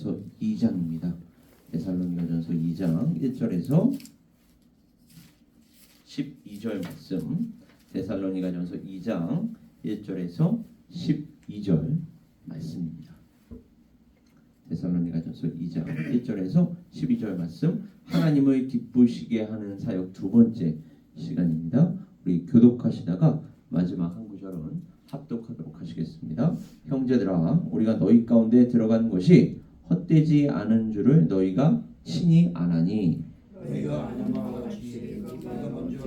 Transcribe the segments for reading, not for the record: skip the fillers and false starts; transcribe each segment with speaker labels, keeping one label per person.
Speaker 1: 데살로니가전서 2장입니다. 데살로니가전서 2장 1절에서 12절 말씀. 데살로니가전서 2장 1절에서 12절 말씀입니다. 데살로니가전서 2장 1절에서 12절 말씀. 하나님을 기쁘시게 하는 사역 두 번째 시간입니다. 우리 교독하시다가 마지막 한 구절은 합독하도록 하시겠습니다. 형제들아, 우리가 너희 가운데 들어간 것이 헛되지 않은 줄을 너희가 친히 아나니,
Speaker 2: 너희가 아는 바와 같이 우리가 먼저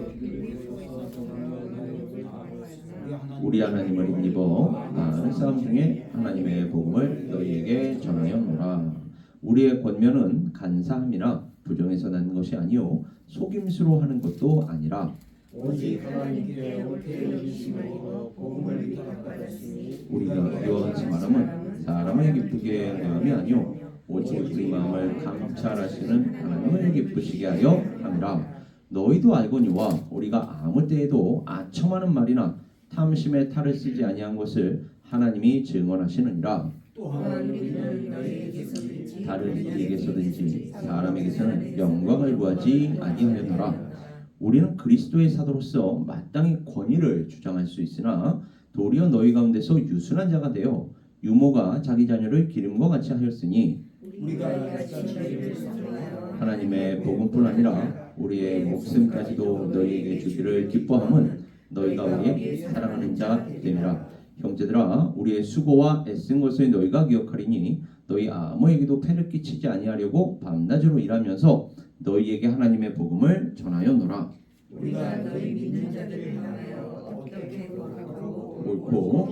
Speaker 1: 우리 하나님을 힘입어 많은 싸움 중에 하나님의 복음을 너희에게 전하였노라. 우리의 권면은 간사함이나 부정에서 난 것이 아니요 속임수로 하는 것도 아니라
Speaker 2: 오직 하나님께 옳게 여기심으로 복음을 위탁하였으니
Speaker 1: 우리가 이와 같이 말함은 사람을 기쁘게 하는 마음이 아니요 오직 우리 마음을 감찰하시는 하나님을 기쁘시게 하여 함이라. 너희도 알거니와 우리가 아무 때에도 아첨하는 말이나 탐심의 탈을 쓰지 아니한 것을 하나님이 증언하시느니라.
Speaker 2: 또한 우리는 너희에게서든지
Speaker 1: 다른 이에게서든지 사람에게서는 영광을 구하지 아니하였노라. 우리는 그리스도의 사도로서 마땅히 권위를 주장할 수 있으나 도리어 너희 가운데서 유순한 자가 되어 유모가 자기 자녀를 기름과 같이 하였으니
Speaker 2: 우리가 이같이 너희를 사랑하여
Speaker 1: 하나님의 복음뿐 아니라 우리의 목숨까지도 너희에게 주기를 기뻐함은 너희가 우리의 사랑하는 자 됨이라. 형제들아, 우리의 수고와 애쓴 것을 너희가 기억하리니 너희 아무에게도 폐를 끼치지 아니하려고 밤낮으로 일하면서 너희에게 하나님의 복음을 전하였노라.
Speaker 2: 우리가 너희 믿는 자들을 향하여 어떻게 고하고
Speaker 1: 옳고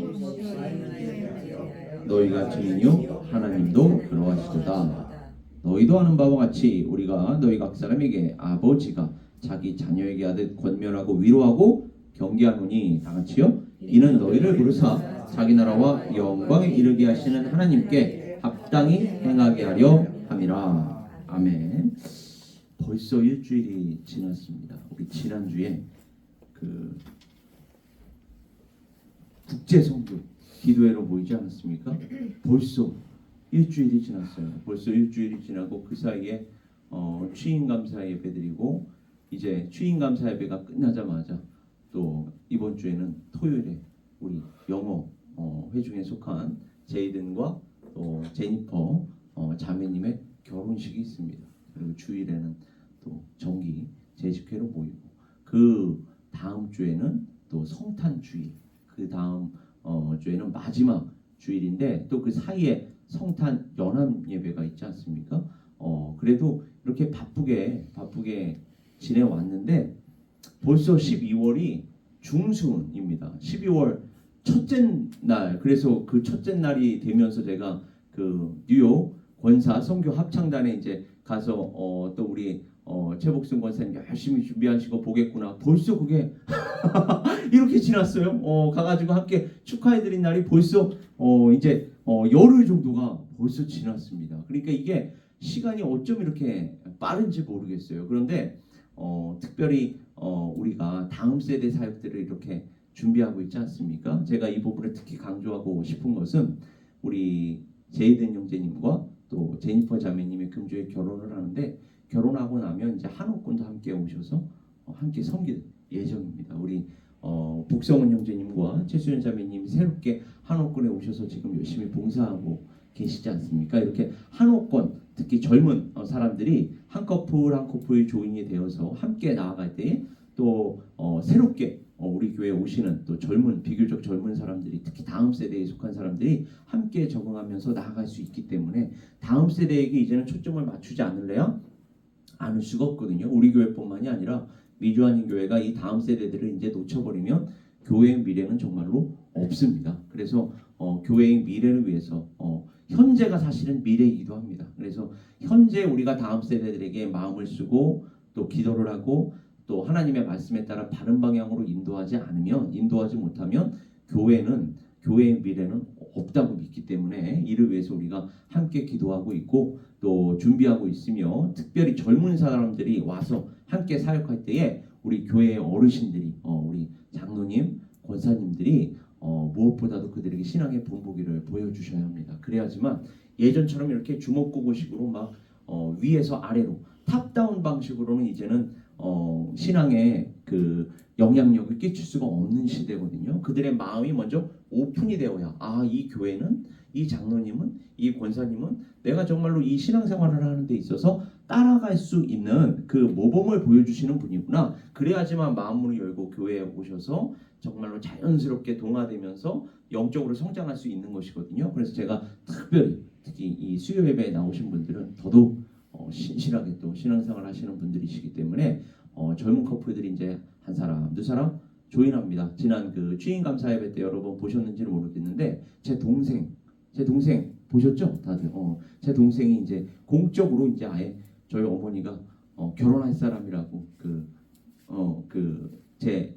Speaker 1: 너희가 증인이요 하나님도 그러하시도다. 너희도 아는 바와 같이 우리가 너희 각 사람에게 아버지가 자기 자녀에게 하듯 권면하고 위로하고 경계하노니, 다 같이요. 이는 너희를 부르사 자기 나라와 영광에 이르게 하시는 하나님께 합당히 행하게 하려 함이라. 아멘. 벌써 일주일이 지났습니다. 우리 지난주에 그 국제 선교 기도회로 모이지 않았습니까? 벌써 일주일이 지났어요. 벌써 일주일이 지나고 그 사이에 취임 감사 예배드리고 이제 취임 감사 예배가 끝나자마자 또 이번 주에는 토요일에 우리 영어 회중에 속한 제이든과 또 제니퍼 자매님의 결혼식이 있습니다. 그리고 주일에는 또 정기 제식회로 모이고 그 다음 주에는 또 성탄 주일, 그 다음 주에는 마지막 주일인데 또 그 사이에 성탄 연합 예배가 있지 않습니까? 그래도 이렇게 바쁘게 지내왔는데 벌써 12월이 중순입니다. 12월 첫째 날, 그래서 그 첫째 날이 되면서 제가 그 뉴욕 권사 선교 합창단에 이제 가서 또 우리 최복순 권사님 열심히 준비하시고 보겠구나. 벌써 그게 이렇게 지났어요. 가가지고 함께 축하해드린 날이 벌써 이제 열흘 정도가 벌써 지났습니다. 그러니까 이게 시간이 어쩜 이렇게 빠른지 모르겠어요. 그런데 특별히 우리가 다음 세대 사역들을 이렇게 준비하고 있지 않습니까? 제가 이 부분을 특히 강조하고 싶은 것은 우리 제이든 형제님과 또 제니퍼 자매님이 금주에 결혼을 하는데 결혼하고 나면 이제 한옥군도 함께 오셔서 함께 섬길 예정입니다. 우리 북성은 형제님과 최수연 자매님이 새롭게 한옥군에 오셔서 지금 열심히 봉사하고 계시지 않습니까? 이렇게 한옥권 특히 젊은 사람들이 한 커플 조인이 되어서 함께 나아갈 때 또 새롭게 우리 교회에 오시는 또 비교적 젊은 사람들이 특히 다음 세대에 속한 사람들이 함께 적응하면서 나아갈 수 있기 때문에 다음 세대에게 이제는 초점을 맞추지 않을 수가 없거든요. 우리 교회뿐만이 아니라 미주한인 교회가 이 다음 세대들을 이제 놓쳐버리면 교회의 미래는 정말로 없습니다. 그래서 교회의 미래를 위해서 현재가 사실은 미래이기도 합니다. 그래서 현재 우리가 다음 세대들에게 마음을 쓰고 또 기도를 하고 또 하나님의 말씀에 따라 바른 방향으로 인도하지 못하면 교회의 미래는 없다고 믿기 때문에 이를 위해서 우리가 함께 기도하고 있고 또 준비하고 있으며 특별히 젊은 사람들이 와서 함께 사역할 때에 우리 교회의 어르신들이 우리 장로님, 권사님들이 무엇보다도 그들에게 신앙의 본보기를 보여주셔야 합니다. 그래야지만 예전처럼 이렇게 주먹구구식으로 막 위에서 아래로 탑다운 방식으로는 이제는 신앙에 그 영향력을 끼칠 수가 없는 시대거든요. 그들의 마음이 먼저 오픈이 되어야 이 교회는 이 장로님은 이 권사님은 내가 정말로 이 신앙생활을 하는 데 있어서 따라갈 수 있는 그 모범을 보여주시는 분이구나. 그래야지만 마음문을 열고 교회에 오셔서 정말로 자연스럽게 동화되면서 영적으로 성장할 수 있는 것이거든요. 그래서 제가 특히 이 수요 예배에 나오신 분들은 더더욱 신실하게 또 신앙생활 하시는 분들이시기 때문에 젊은 커플들이 이제 한 사람 두 사람 조인합니다. 지난 그 취임 감사 예배 때 여러분 보셨는지는 모르겠는데 제 동생 보셨죠? 다들 제 동생이 이제 공적으로 이제 아예 저희 어머니가 결혼할 사람이라고 제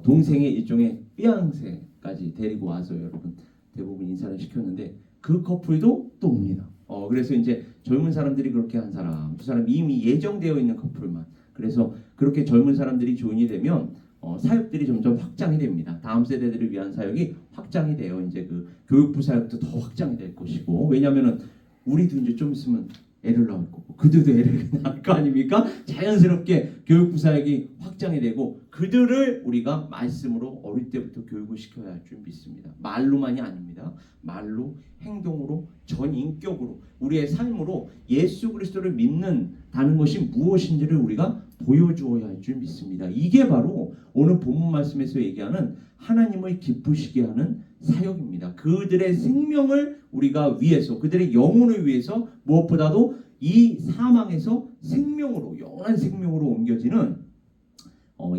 Speaker 1: 동생의 일종의 삐앙새까지 데리고 와서 여러분 대부분 인사를 시켰는데 그 커플도 또 옵니다. 그래서 이제 젊은 사람들이 그렇게 한 사람 두 사람 이미 예정되어 있는 커플만 그래서 그렇게 젊은 사람들이 조인이 되면 사역들이 점점 확장이 됩니다. 다음 세대들을 위한 사역이 확장이 돼요. 이제 그 교육부 사역도 더 확장이 될 것이고 왜냐하면은 우리도 이제 좀 있으면 애를 낳을 거고 그들도 애를 낳을 거 아닙니까? 자연스럽게 교육부 사역이 확장이 되고 그들을 우리가 말씀으로 어릴 때부터 교육을 시켜야 할 줄 믿습니다. 말로만이 아닙니다. 말로, 행동으로, 전인격으로 우리의 삶으로 예수 그리스도를 믿는다는 것이 무엇인지를 우리가 보여주어야 할 줄 믿습니다. 이게 바로 오늘 본문 말씀에서 얘기하는 하나님을 기쁘시게 하는 사역입니다. 그들의 생명을 우리가 위해서 그들의 영혼을 위해서 무엇보다도 이 사망에서 생명으로 영원한 생명으로 옮겨지는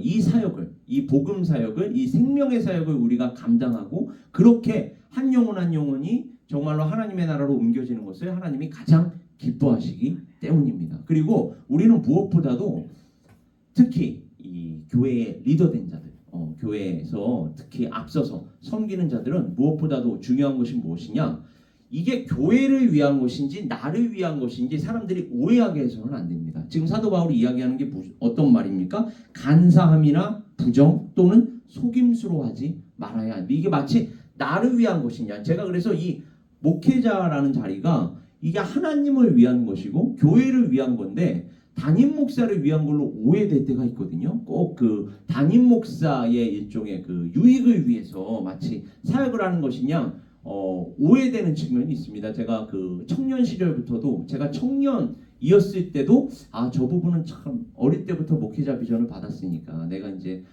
Speaker 1: 이 사역을 이 복음 사역을 이 생명의 사역을 우리가 감당하고 그렇게 한 영혼 한 영혼이 정말로 하나님의 나라로 옮겨지는 것을 하나님이 가장 기뻐하시기 때문입니다. 그리고 우리는 무엇보다도 특히 이 교회의 리더된 자들 교회에서 특히 앞서서 섬기는 자들은 무엇보다도 중요한 것이 무엇이냐 이게 교회를 위한 것인지 나를 위한 것인지 사람들이 오해하게 해서는 안 됩니다. 지금 사도 바울이 이야기하는 게 어떤 말입니까? 간사함이나 부정 또는 속임수로 하지 말아야 한다. 이게 마치 나를 위한 것이냐. 제가 그래서 이 목회자라는 자리가 이게 하나님을 위한 것이고 교회를 위한 건데 담임 목사를 위한 걸로 오해될 때가 있거든요. 꼭 그 담임 목사의 일종의 그 유익을 위해서 마치 사역을 하는 것이냐 오해되는 측면이 있습니다. 제가 그 청년 시절부터도 제가 청년이었을 때도 저 부분은 참 어릴 때부터 목회자 비전을 받았으니까 내가 이제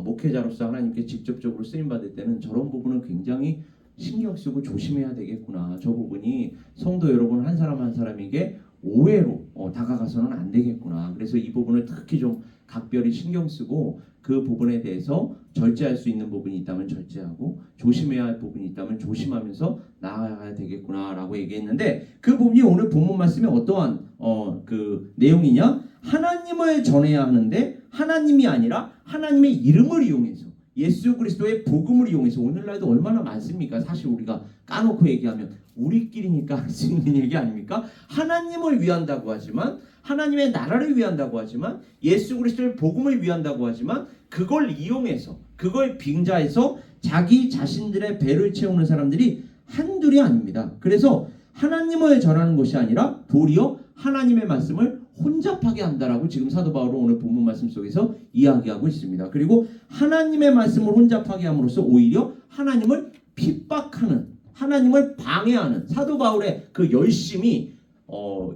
Speaker 1: 목회자로서 하나님께 직접적으로 쓰임 받을 때는 저런 부분은 굉장히 신경 쓰고 조심해야 되겠구나. 저 부분이 성도 여러분 한 사람 한 사람에게 오해로 다가가서는 안 되겠구나. 그래서 이 부분을 특히 좀 각별히 신경 쓰고 그 부분에 대해서 절제할 수 있는 부분이 있다면 절제하고 조심해야 할 부분이 있다면 조심하면서 나아가야 되겠구나라고 얘기했는데 그 부분이 오늘 본문 말씀에 어떠한 그 내용이냐? 하나님을 전해야 하는데 하나님이 아니라 하나님의 이름을 이용해서 예수 그리스도의 복음을 이용해서 오늘날도 얼마나 많습니까? 사실 우리가 까놓고 얘기하면 우리끼리니까 할 수 있는 얘기 아닙니까? 하나님을 위한다고 하지만 하나님의 나라를 위한다고 하지만 예수 그리스도의 복음을 위한다고 하지만 그걸 이용해서 그걸 빙자해서 자기 자신들의 배를 채우는 사람들이 한둘이 아닙니다. 그래서 하나님을 전하는 것이 아니라 도리어 하나님의 말씀을 혼잡하게 한다라고 지금 사도 바울은 오늘 본문 말씀 속에서 이야기하고 있습니다. 그리고 하나님의 말씀을 혼잡하게 함으로써 오히려 하나님을 핍박하는 하나님을 방해하는 사도 바울의 그 열심이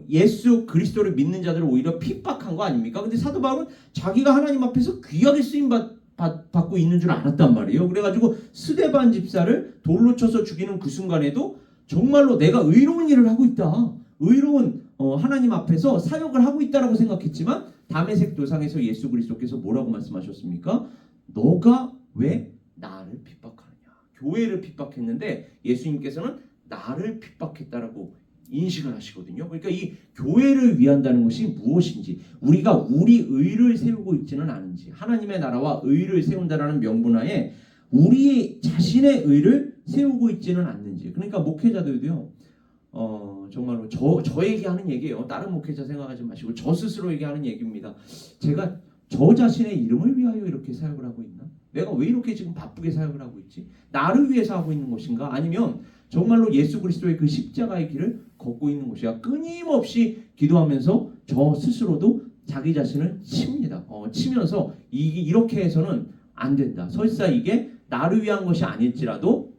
Speaker 1: 예수 그리스도를 믿는 자들을 오히려 핍박한 거 아닙니까? 근데 사도 바울은 자기가 하나님 앞에서 귀하게 쓰임 받고 있는 줄 알았단 말이에요. 그래가지고 스데반 집사를 돌로 쳐서 죽이는 그 순간에도 정말로 내가 의로운 일을 하고 있다. 의로운 하나님 앞에서 사역을 하고 있다라고 생각했지만 다메섹 도상에서 예수 그리스도께서 뭐라고 말씀하셨습니까? 너가 왜 나를 핍박하느냐. 교회를 핍박했는데 예수님께서는 나를 핍박했다라고 인식을 하시거든요. 그러니까 이 교회를 위한다는 것이 무엇인지 우리가 우리 의를 세우고 있지는 않은지 하나님의 나라와 의를 세운다라는 명분하에 우리 자신의 의를 세우고 있지는 않는지 그러니까 목회자들도요 정말로 저에게 하는 얘기예요. 다른 목회자 생각하지 마시고 저 스스로에게 하는 얘기입니다. 제가 저 자신의 이름을 위하여 이렇게 사역을 하고 있나? 내가 왜 이렇게 지금 바쁘게 사역을 하고 있지? 나를 위해서 하고 있는 것인가? 아니면 정말로 예수 그리스도의 그 십자가의 길을 걷고 있는 것이야. 끊임없이 기도하면서 저 스스로도 자기 자신을 칩니다. 치면서 이렇게 해서는 안 된다. 설사 이게 나를 위한 것이 아닐지라도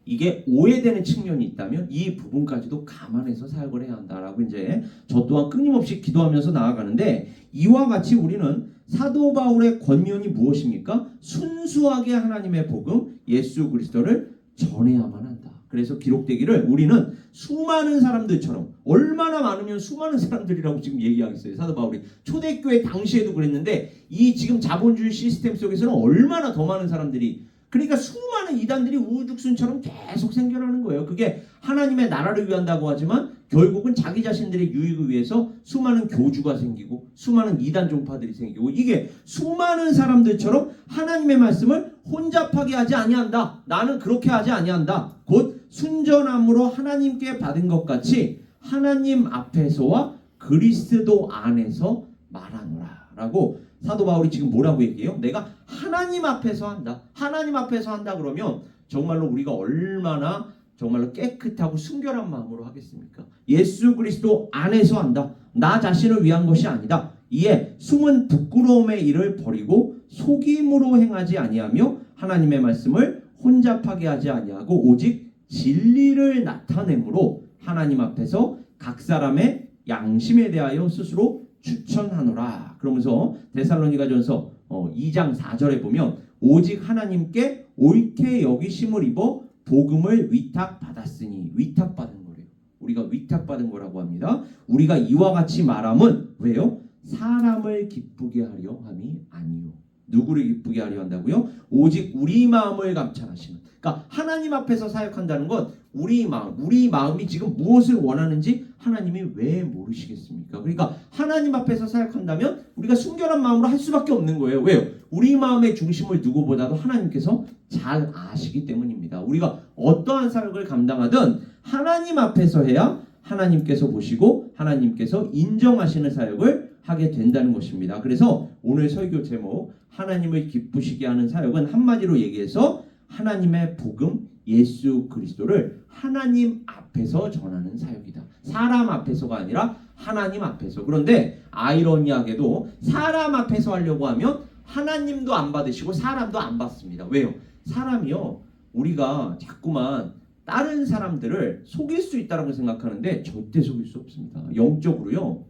Speaker 1: 이게 오해되는 측면이 있다면 이 부분까지도 감안해서 사역을 해야 한다라고 이제 저 또한 끊임없이 기도하면서 나아가는데, 이와 같이 우리는 사도 바울의 권면이 무엇입니까? 순수하게 하나님의 복음 예수 그리스도를 전해야만 한다. 그래서 기록되기를 우리는 수많은 사람들처럼, 얼마나 많으면 수많은 사람들이라고 지금 얘기하겠어요. 사도 바울이 초대교회 당시에도 그랬는데 이 지금 자본주의 시스템 속에서는 얼마나 더 많은 사람들이, 그러니까 수많은 이단들이 우후죽순처럼 계속 생겨나는 거예요. 그게 하나님의 나라를 위한다고 하지만 결국은 자기 자신들의 유익을 위해서 수많은 교주가 생기고 수많은 이단 종파들이 생기고, 이게 수많은 사람들처럼 하나님의 말씀을 혼잡하게 하지 아니한다. 나는 그렇게 하지 아니한다. 곧 순전함으로 하나님께 받은 것 같이 하나님 앞에서와 그리스도 안에서 말하노라 라고 사도 바울이 지금 뭐라고 얘기해요? 내가 하나님 앞에서 한다. 하나님 앞에서 한다 그러면 정말로 우리가 얼마나 정말로 깨끗하고 순결한 마음으로 하겠습니까? 예수 그리스도 안에서 한다. 나 자신을 위한 것이 아니다. 이에 숨은 부끄러움의 일을 버리고 속임으로 행하지 아니하며 하나님의 말씀을 혼잡하게 하지 아니하고 오직 진리를 나타내므로 하나님 앞에서 각 사람의 양심에 대하여 스스로 추천하노라. 그러면서 데살로니가전서 2장 4절에 보면 오직 하나님께 옳게 여기심을 입어 복음을 위탁받았으니, 위탁받은 거래요. 우리가 위탁받은 거라고 합니다. 우리가 이와 같이 말함은 왜요? 사람을 기쁘게 하려 함이 아니요. 누구를 기쁘게 하려 한다고요? 오직 우리 마음을 감찰하시는. 그러니까 하나님 앞에서 사역한다는 건 우리 마음이 지금 무엇을 원하는지 하나님이 왜 모르시겠습니까? 그러니까 하나님 앞에서 사역한다면 우리가 순결한 마음으로 할 수밖에 없는 거예요. 왜요? 우리 마음의 중심을 누구보다도 하나님께서 잘 아시기 때문입니다. 우리가 어떠한 사역을 감당하든 하나님 앞에서 해야 하나님께서 보시고 하나님께서 인정하시는 사역을 하게 된다는 것입니다. 그래서 오늘 설교 제목 하나님을 기쁘시게 하는 사역은 한마디로 얘기해서 하나님의 복음 예수 그리스도를 하나님 앞에서 전하는 사역이다. 사람 앞에서가 아니라 하나님 앞에서. 그런데 아이러니하게도 사람 앞에서 하려고 하면 하나님도 안 받으시고 사람도 안 받습니다. 왜요? 사람이요, 우리가 자꾸만 다른 사람들을 속일 수 있다고 생각하는데 절대 속일 수 없습니다. 영적으로요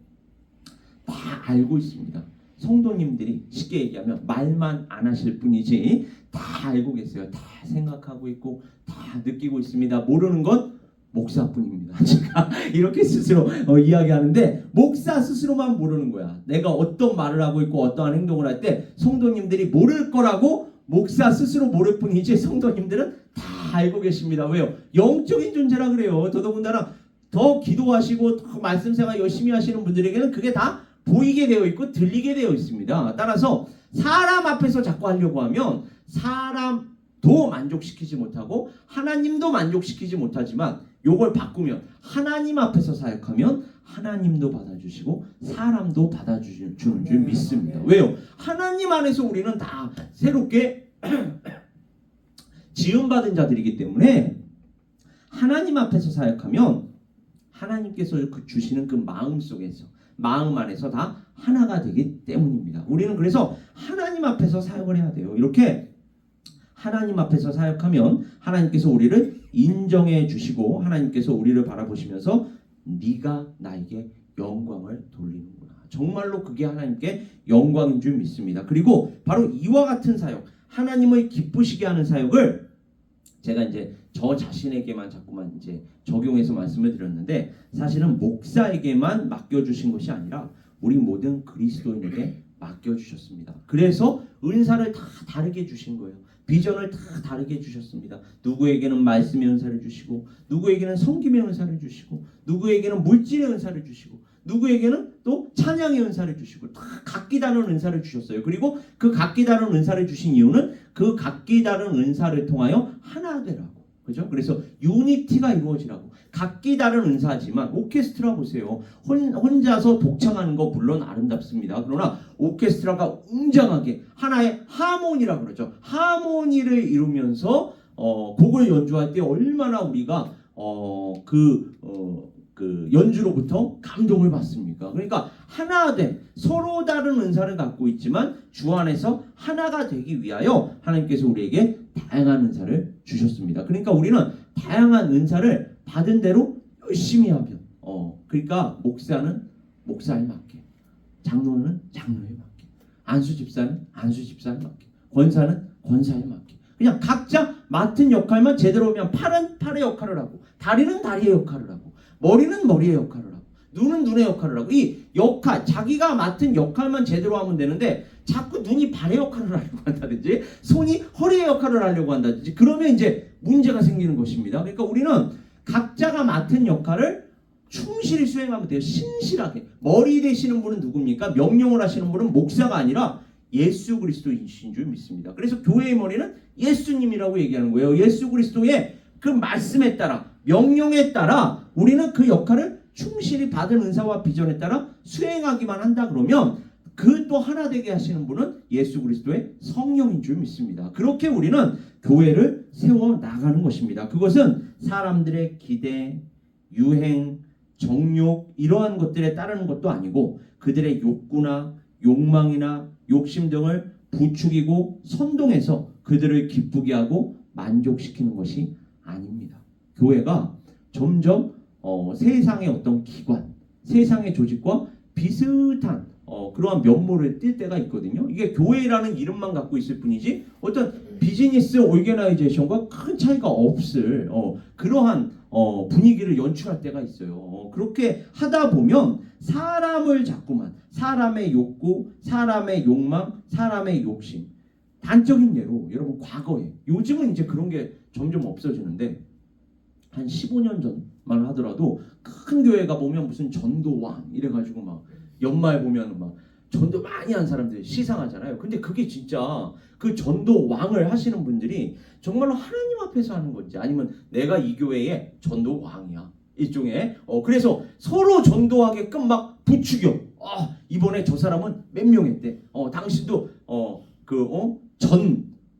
Speaker 1: 다 알고 있습니다. 성도님들이 쉽게 얘기하면 말만 안 하실 뿐이지 다 알고 계세요. 다 생각하고 있고 다 느끼고 있습니다. 모르는 건 목사뿐입니다. 제가 이렇게 스스로 이야기하는데 목사 스스로만 모르는 거야. 내가 어떤 말을 하고 있고 어떠한 행동을 할 때 성도님들이 모를 거라고 목사 스스로 모를 뿐이지 성도님들은 다 알고 계십니다. 왜요? 영적인 존재라 그래요. 더더군다나 더 기도하시고 더 말씀 생활 열심히 하시는 분들에게는 그게 다 보이게 되어 있고 들리게 되어 있습니다. 따라서 사람 앞에서 자꾸 하려고 하면 사람도 만족시키지 못하고 하나님도 만족시키지 못하지만 요걸 바꾸면 하나님 앞에서 사역하면 하나님도 받아주시고 사람도 받아주는 줄 믿습니다. 왜요? 하나님 안에서 우리는 다 새롭게 지음받은 자들이기 때문에 하나님 앞에서 사역하면 하나님께서 주시는 그 마음 속에서, 마음 안에서 다 하나가 되기 때문입니다. 우리는 그래서 하나님 앞에서 사역을 해야 돼요. 이렇게 하나님 앞에서 사역하면 하나님께서 우리를 인정해 주시고 하나님께서 우리를 바라보시면서 네가 나에게 영광을 돌리는구나. 정말로 그게 하나님께 영광인 줄 믿습니다. 그리고 바로 이와 같은 사역, 하나님을 기쁘시게 하는 사역을 제가 이제 저 자신에게만 자꾸만 이제 적용해서 말씀을 드렸는데 사실은 목사에게만 맡겨주신 것이 아니라 우리 모든 그리스도인에게 맡겨주셨습니다. 그래서 은사를 다 다르게 주신 거예요. 비전을 다 다르게 주셨습니다. 누구에게는 말씀의 은사를 주시고 누구에게는 섬김의 은사를 주시고 누구에게는 물질의 은사를 주시고 누구에게는 또 찬양의 은사를 주시고 다 각기 다른 은사를 주셨어요. 그리고 그 각기 다른 은사를 주신 이유는 그 각기 다른 은사를 통하여 하나 되라고. 그죠? 그래서 유니티가 이루어지라고. 각기 다른 은사지만 오케스트라 보세요. 혼자서 독창하는 거 물론 아름답습니다. 그러나 오케스트라가 웅장하게 하나의 하모니라 그러죠. 하모니를 이루면서 곡을 연주할 때 얼마나 우리가 그 연주로부터 감동을 받습니까? 그러니까 하나 된 서로 다른 은사를 갖고 있지만 주 안에서 하나가 되기 위하여 하나님께서 우리에게 다양한 은사를 주셨습니다. 그러니까 우리는 다양한 은사를 받은 대로 열심히 하면 그러니까 목사는 목사에 맡게, 장로는 장로에 맡게, 안수 집사는 안수 집사에 맡게, 권사는 권사에 맡게. 그냥 각자 맡은 역할만 제대로 하면 팔은 팔의 역할을 하고, 다리는 다리의 역할을 하고, 머리는 머리의 역할을 하고, 눈은 눈의 역할을 하고, 이 역할, 자기가 맡은 역할만 제대로 하면 되는데 자꾸 눈이 발의 역할을 하려고 한다든지 손이 허리의 역할을 하려고 한다든지 그러면 이제 문제가 생기는 것입니다. 그러니까 우리는 각자가 맡은 역할을 충실히 수행하면 돼요. 신실하게. 머리 되시는 분은 누굽니까? 명령을 하시는 분은 목사가 아니라 예수 그리스도이신 줄 믿습니다. 그래서 교회의 머리는 예수님이라고 얘기하는 거예요. 예수 그리스도의 그 말씀에 따라, 명령에 따라 우리는 그 역할을 충실히 받은 은사와 비전에 따라 수행하기만 한다 그러면 그 또 하나 되게 하시는 분은 예수 그리스도의 성령인 줄 믿습니다. 그렇게 우리는 교회를 세워 나가는 것입니다. 그것은 사람들의 기대, 유행, 정욕 이러한 것들에 따르는 것도 아니고 그들의 욕구나 욕망이나 욕심 등을 부추기고 선동해서 그들을 기쁘게 하고 만족시키는 것이 아닙니다. 교회가 점점 세상의 어떤 기관, 세상의 조직과 비슷한 그러한 면모를 띌 때가 있거든요. 이게 교회라는 이름만 갖고 있을 뿐이지 어떤 비즈니스 오르게나이제이션과 큰 차이가 없을 그러한 분위기를 연출할 때가 있어요. 그렇게 하다 보면 사람을 자꾸만 사람의 욕구, 사람의 욕망, 사람의 욕심. 단적인 예로 여러분 과거에 요즘은 이제 그런 게 점점 없어지는데 한 15년 전만 하더라도 큰 교회가 보면 무슨 전도왕 이래가지고 막 연말 보면 막 전도 많이 한 사람들이 시상하잖아요. 근데 그게 진짜 그 전도왕을 하시는 분들이 정말로 하나님 앞에서 하는 건지 아니면 내가 이 교회의 전도왕이야 일종의 그래서 서로 전도하게끔 막 부추겨. 이번에 저 사람은 몇 명 했대. 당신도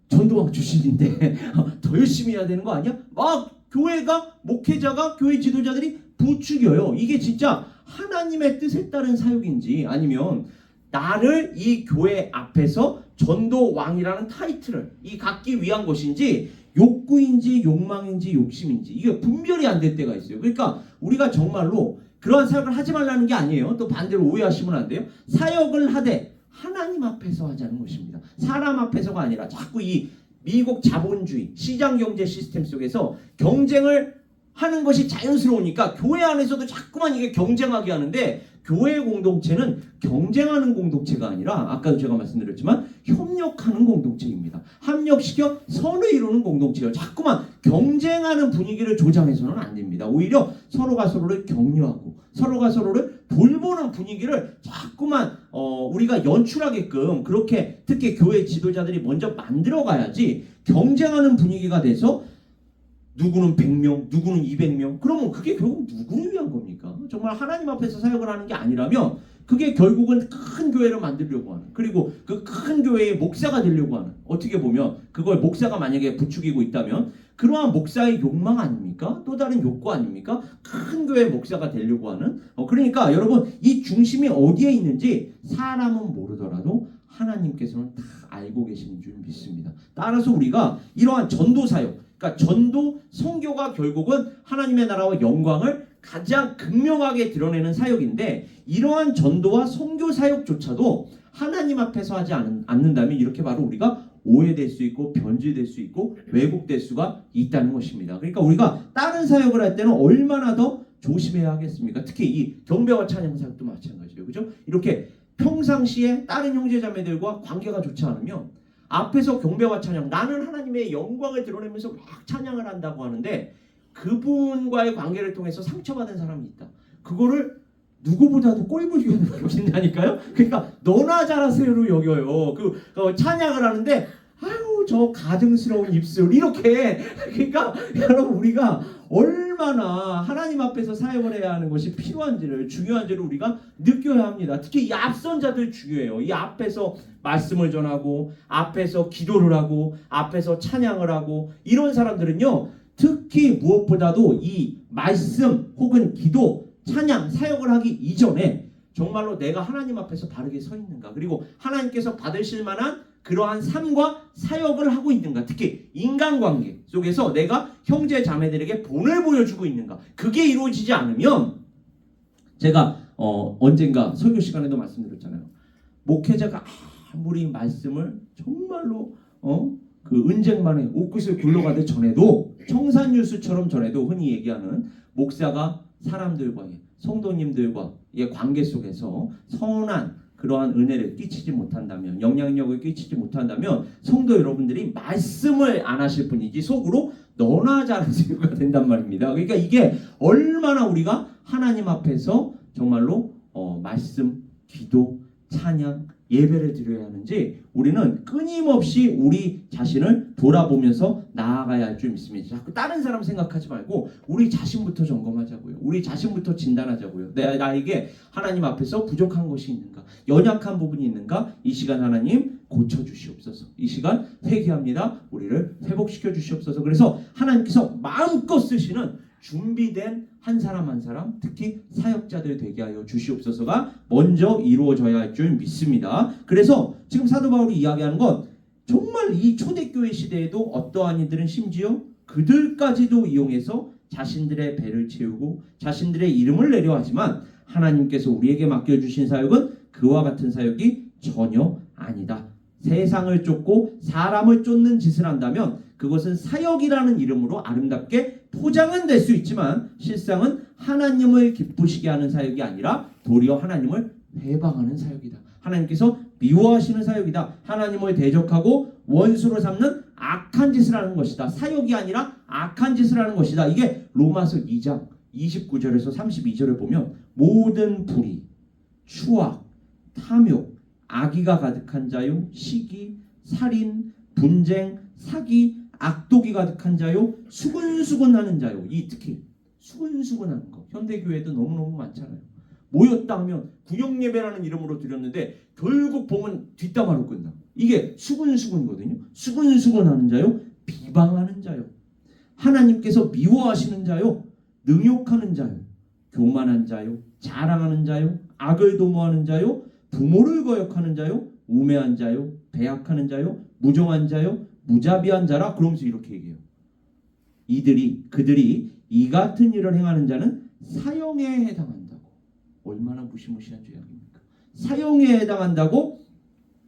Speaker 1: 전도왕 출신인데 더 열심히 해야 되는 거 아니야? 막 교회가 목회자가 교회 지도자들이 부추겨요. 이게 진짜 하나님의 뜻에 따른 사역인지 아니면 나를 이 교회 앞에서 전도왕이라는 타이틀을 갖기 위한 것인지 욕구인지 욕망인지 욕심인지 이게 분별이 안 될 때가 있어요. 그러니까 우리가 정말로 그러한 사역을 하지 말라는 게 아니에요. 또 반대로 오해하시면 안 돼요. 사역을 하되 하나님 앞에서 하자는 것입니다. 사람 앞에서가 아니라 자꾸 이 미국 자본주의 시장경제 시스템 속에서 경쟁을 하는 것이 자연스러우니까 교회 안에서도 자꾸만 이게 경쟁하게 하는데 교회 공동체는 경쟁하는 공동체가 아니라 아까도 제가 말씀드렸지만 협력하는 공동체입니다. 합력시켜 선을 이루는 공동체예요. 자꾸만 경쟁하는 분위기를 조장해서는 안 됩니다. 오히려 서로가 서로를 격려하고 서로가 서로를 돌보는 분위기를 자꾸만 우리가 연출하게끔 그렇게 특히 교회 지도자들이 먼저 만들어 가야지 경쟁하는 분위기가 돼서 누구는 100명, 누구는 200명. 그러면 그게 결국 누구를 위한 겁니까? 정말 하나님 앞에서 사역을 하는 게 아니라면 그게 결국은 큰 교회를 만들려고 하는 그리고 그 큰 교회의 목사가 되려고 하는 어떻게 보면 그걸 목사가 만약에 부추기고 있다면 그러한 목사의 욕망 아닙니까? 또 다른 욕구 아닙니까? 큰 교회 목사가 되려고 하는 그러니까 여러분 이 중심이 어디에 있는지 사람은 모르더라도 하나님께서는 다 알고 계시는 줄 믿습니다. 따라서 우리가 이러한 전도 사역 그러니까 전도, 선교가 결국은 하나님의 나라와 영광을 가장 극명하게 드러내는 사역인데 이러한 전도와 선교 사역조차도 하나님 앞에서 하지 않는다면 이렇게 바로 우리가 오해될 수 있고 변질될 수 있고 왜곡될 수가 있다는 것입니다. 그러니까 우리가 다른 사역을 할 때는 얼마나 더 조심해야 하겠습니까? 특히 이 경배와 찬양 사역도 마찬가지예요. 그죠? 이렇게 평상시에 다른 형제자매들과 관계가 좋지 않으면 앞에서 경배와 찬양 나는 하나님의 영광을 드러내면서 막 찬양을 한다고 하는데 그분과의 관계를 통해서 상처받은 사람이 있다. 그거를 누구보다도 꼴보기 여긴다니까요. 그러니까 너나 잘하세요로 여겨요. 찬양을 하는데 아유 저 가증스러운 입술 이렇게 그러니까 여러분 우리가 얼마나 하나님 앞에서 사역을 해야 하는 것이 필요한지를 중요한지를 우리가 느껴야 합니다. 특히 이 앞선 자들 중요해요. 이 앞에서 말씀을 전하고 앞에서 기도를 하고 앞에서 찬양을 하고 이런 사람들은요. 특히 무엇보다도 이 말씀 혹은 기도, 찬양, 사역을 하기 이전에 정말로 내가 하나님 앞에서 바르게 서 있는가 그리고 하나님께서 받으실 만한 그러한 삶과 사역을 하고 있는가 특히 인간관계 속에서 내가 형제 자매들에게 본을 보여주고 있는가 그게 이루어지지 않으면 제가 언젠가 설교 시간에도 말씀드렸잖아요. 목회자가 아무리 말씀을 정말로 그 은쟁반에 옷깃을 굴러가듯 전에도 청산유수처럼 전에도 흔히 얘기하는 목사가 사람들과의 성도님들과의 관계 속에서 선한 그러한 은혜를 끼치지 못한다면 영향력을 끼치지 못한다면 성도 여러분들이 말씀을 안 하실 뿐이지 속으로 너나 잘하는 친구가 된단 말입니다. 그러니까 이게 얼마나 우리가 하나님 앞에서 정말로 말씀, 기도, 찬양, 예배를 드려야 하는지 우리는 끊임없이 우리 자신을 돌아보면서 나아가야 할 줄 믿습니다. 자꾸 다른 사람 생각하지 말고 우리 자신부터 점검하자고요. 우리 자신부터 진단하자고요. 나에게 하나님 앞에서 부족한 것이 있는가? 연약한 부분이 있는가? 이 시간 하나님 고쳐주시옵소서. 이 시간 회개합니다. 우리를 회복시켜 주시옵소서. 그래서 하나님께서 마음껏 쓰시는 준비된 한 사람 한 사람 특히 사역자들 되게 하여 주시옵소서가 먼저 이루어져야 할 줄 믿습니다. 그래서 지금 사도 바울이 이야기하는 건 정말 이 초대교회 시대에도 어떠한 이들은 심지어 그들까지도 이용해서 자신들의 배를 채우고 자신들의 이름을 내려 하지만 하나님께서 우리에게 맡겨주신 사역은 그와 같은 사역이 전혀 아니다. 세상을 쫓고 사람을 쫓는 짓을 한다면 그것은 사역이라는 이름으로 아름답게 포장은 될 수 있지만 실상은 하나님을 기쁘시게 하는 사역이 아니라 도리어 하나님을 회방하는 사역이다. 하나님께서 미워하시는 사역이다. 하나님을 대적하고 원수로 삼는 악한 짓을 하는 것이다. 사역이 아니라 악한 짓을 하는 것이다. 이게 로마서 2장 29절에서 32절을 보면 모든 불의, 추악, 탐욕, 악의가 가득한 자요, 시기, 살인, 분쟁, 사기, 악독이 가득한 자요, 수근수근하는 자요. 이 특히 수근수근하는 거 현대교회도 너무너무 많잖아요. 모였다 하면 구역예배라는 이름으로 드렸는데 결국 보면 뒷담화로 끝나. 이게 수근수근이거든요. 수근수근하는 자요, 비방하는 자요, 하나님께서 미워하시는 자요, 능욕하는 자요, 교만한 자요, 자랑하는 자요, 악을 도모하는 자요, 부모를 거역하는 자요, 우매한 자요, 배약하는 자요, 무정한 자요, 무자비한 자라. 그러면서 이렇게 얘기해요. 그들이 이 같은 일을 행하는 자는 사형에 해당한다고. 얼마나 무시무시한 죄악입니까? 사형에 해당한다고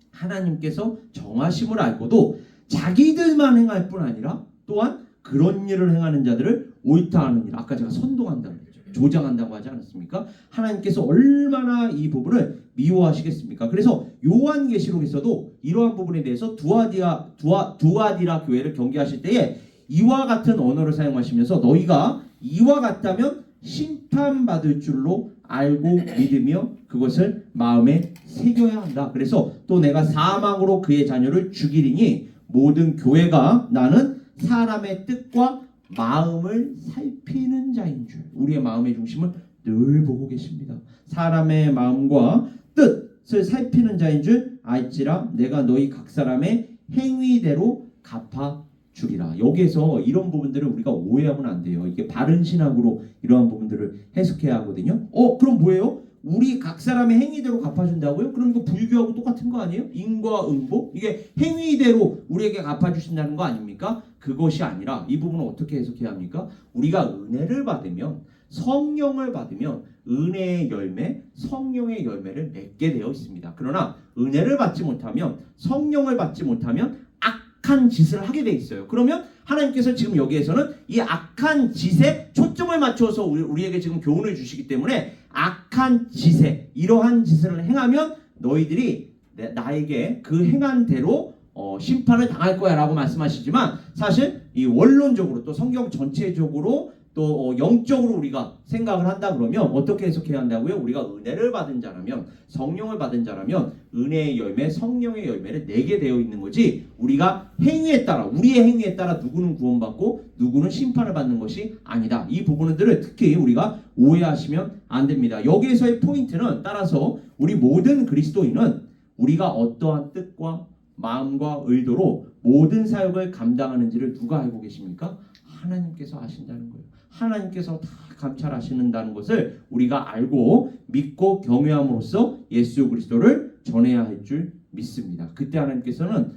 Speaker 1: 하나님께서 정하심을 알고도 자기들만 행할 뿐 아니라 또한 그런 일을 행하는 자들을 옳다 하는 일, 아까 제가 선동한다고 했죠. 조장한다고 하지 않았습니까? 하나님께서 얼마나 이 부분을 미워하시겠습니까? 그래서 요한계시록에서도 이러한 부분에 대해서 두아디라 교회를 경계하실 때에 이와 같은 언어를 사용하시면서 너희가 이와 같다면 심판받을 줄로 알고 믿으며 그것을 마음에 새겨야 한다. 그래서 또 내가 사망으로 그의 자녀를 죽이리니 모든 교회가 나는 사람의 뜻과 마음을 살피는 자인 줄. 우리의 마음의 중심을 늘 보고 계십니다. 사람의 마음과 뜻을 살피는 자인 줄 알지라. 내가 너희 각 사람의 행위대로 갚아 주리라. 여기에서 이런 부분들을 우리가 오해하면 안 돼요. 이게 바른 신학으로 이러한 부분들을 해석해야 하거든요. 그럼 뭐예요? 우리 각 사람의 행위대로 갚아준다고요? 그럼 이거 불교하고 똑같은 거 아니에요? 인과응보? 이게 행위대로 우리에게 갚아주신다는 거 아닙니까? 그것이 아니라 이 부분은 어떻게 해석해야 합니까? 우리가 은혜를 받으면, 성령을 받으면 은혜의 열매, 성령의 열매를 맺게 되어 있습니다. 그러나 은혜를 받지 못하면, 성령을 받지 못하면 악한 짓을 하게 돼 있어요. 그러면 하나님께서 지금 여기에서는 이 악한 짓에 초점을 맞춰서 우리에게 지금 교훈을 주시기 때문에 악한 짓에 이러한 짓을 행하면 너희들이 나에게 그 행한 대로 심판을 당할 거야 라고 말씀하시지만 사실 이 원론적으로 또 성경 전체적으로 또 영적으로 우리가 생각을 한다 그러면 어떻게 해석해야 한다고요? 우리가 은혜를 받은 자라면, 성령을 받은 자라면 은혜의 열매, 성령의 열매를 내게 되어 있는 거지, 우리가 행위에 따라, 우리의 행위에 따라 누구는 구원받고 누구는 심판을 받는 것이 아니다. 이 부분들을 특히 우리가 오해하시면 안 됩니다. 여기에서의 포인트는, 따라서 우리 모든 그리스도인은 우리가 어떠한 뜻과 마음과 의도로 모든 사역을 감당하는지를 누가 알고 계십니까? 하나님께서 아신다는 거예요. 하나님께서 다 감찰하시는다는 것을 우리가 알고 믿고 경외함으로써 예수 그리스도를 전해야 할 줄 믿습니다. 그때 하나님께서는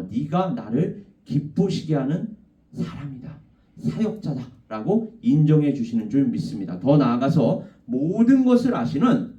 Speaker 1: 네가 나를 기쁘시게 하는 사람이다, 사역자다 라고 인정해 주시는 줄 믿습니다. 더 나아가서 모든 것을 아시는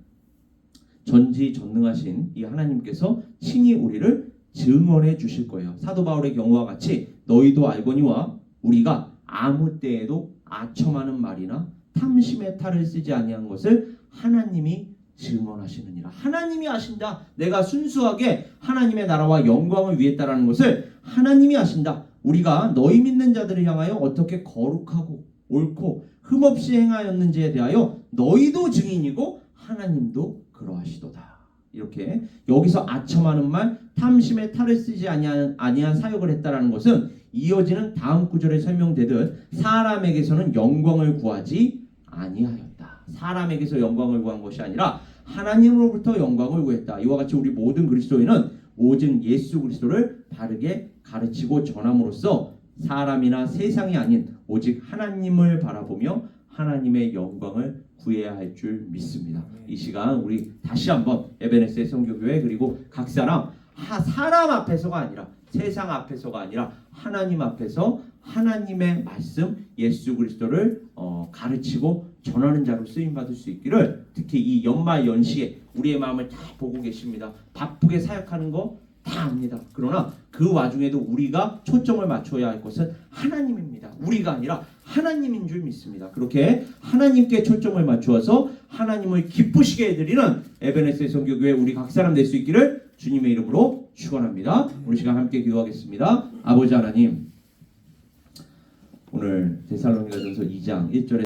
Speaker 1: 전지전능하신 이 하나님께서 친히 우리를 증언해 주실 거예요. 사도 바울의 경우와 같이 너희도 알거니와 우리가 아무 때에도 아첨하는 말이나 탐심의 탈을 쓰지 아니한 것을 하나님이 증언하시느니라. 하나님이 아신다. 내가 순수하게 하나님의 나라와 영광을 위했다라는 것을 하나님이 아신다. 우리가 너희 믿는 자들을 향하여 어떻게 거룩하고 옳고 흠없이 행하였는지에 대하여 너희도 증인이고 하나님도 그러하시도다. 이렇게 여기서 아첨하는 말, 탐심의 탈을 쓰지 아니한 사역을 했다라는 것은 이어지는 다음 구절에 설명되듯 사람에게서는 영광을 구하지 아니하였다. 사람에게서 영광을 구한 것이 아니라 하나님으로부터 영광을 구했다. 이와 같이 우리 모든 그리스도인은 오직 예수 그리스도를 바르게 가르치고 전함으로써 사람이나 세상이 아닌 오직 하나님을 바라보며 하나님의 영광을 구해야 할 줄 믿습니다. 이 시간 우리 다시 한번 에베네스의 선교교회 그리고 각 사람 앞에서가 아니라 세상 앞에서가 아니라 하나님 앞에서 하나님의 말씀 예수 그리스도를 가르치고 전하는 자로 쓰임받을 수 있기를, 특히 이 연말 연시에 우리의 마음을 다 보고 계십니다. 바쁘게 사역하는 거 다 압니다. 그러나 그 와중에도 우리가 초점을 맞춰야 할 것은 하나님입니다. 우리가 아니라 하나님인 줄 믿습니다. 그렇게 하나님께 초점을 맞추어서 하나님을 기쁘시게 해드리는 에베네스의 선교교회 우리 각 사람 될 수 있기를 주님의 이름으로 축원합니다. 오늘 시간 함께 기도하겠습니다. 아버지 하나님, 오늘 데살로니가전서 2장 1절에